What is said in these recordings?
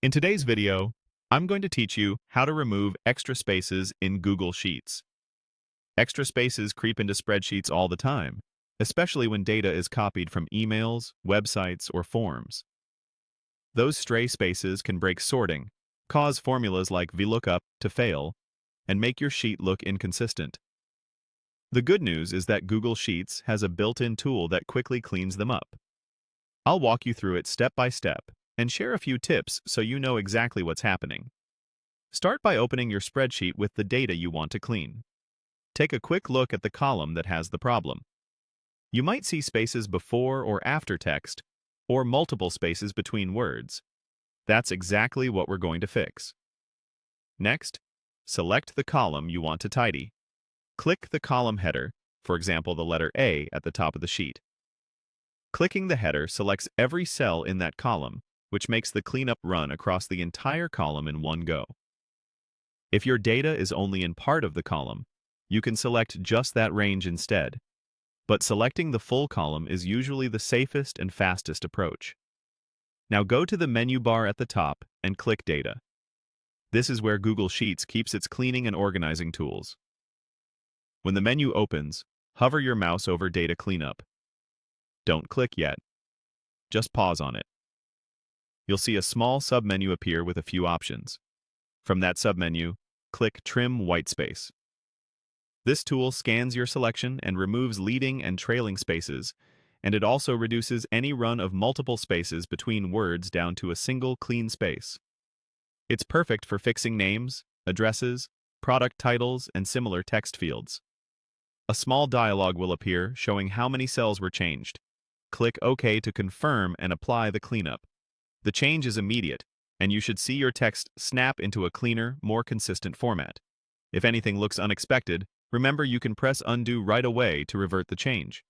In today's video, I'm going to teach you how to remove extra spaces in Google Sheets. Extra spaces creep into spreadsheets all the time, especially when data is copied from emails, websites, or forms. Those stray spaces can break sorting, cause formulas like VLOOKUP to fail, and make your sheet look inconsistent. The good news is that Google Sheets has a built-in tool that quickly cleans them up. I'll walk you through it step by step and share a few tips so you know exactly what's happening. Start by opening your spreadsheet with the data you want to clean. Take a quick look at the column that has the problem. You might see spaces before or after text, or multiple spaces between words. That's exactly what we're going to fix. Next, select the column you want to tidy. Click the column header, for example the letter A at the top of the sheet. Clicking the header selects every cell in that column, which makes the cleanup run across the entire column in one go. If your data is only in part of the column, you can select just that range instead. But selecting the full column is usually the safest and fastest approach. Now go to the menu bar at the top and click Data. This is where Google Sheets keeps its cleaning and organizing tools. When the menu opens, hover your mouse over Data Cleanup. Don't click yet. Just pause on it. You'll see a small submenu appear with a few options. From that submenu, click Trim Whitespace. This tool scans your selection and removes leading and trailing spaces, and it also reduces any run of multiple spaces between words down to a single clean space. It's perfect for fixing names, addresses, product titles, and similar text fields. A small dialog will appear showing how many cells were changed. Click OK to confirm and apply the cleanup. The change is immediate, and you should see your text snap into a cleaner, more consistent format. If anything looks unexpected, remember you can press undo right away to revert the change.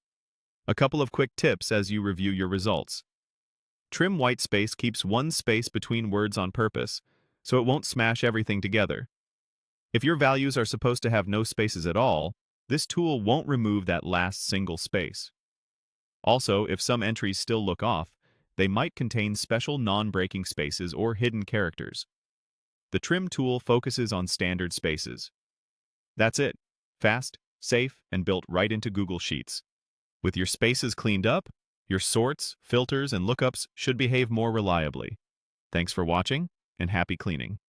A couple of quick tips as you review your results. Trim whitespace keeps one space between words on purpose, so it won't smash everything together. If your values are supposed to have no spaces at all, this tool won't remove that last single space. Also, if some entries still look off, they might contain special non-breaking spaces or hidden characters. The Trim tool focuses on standard spaces. That's it. Fast, safe, and built right into Google Sheets. With your spaces cleaned up, your sorts, filters, and lookups should behave more reliably. Thanks for watching, and happy cleaning.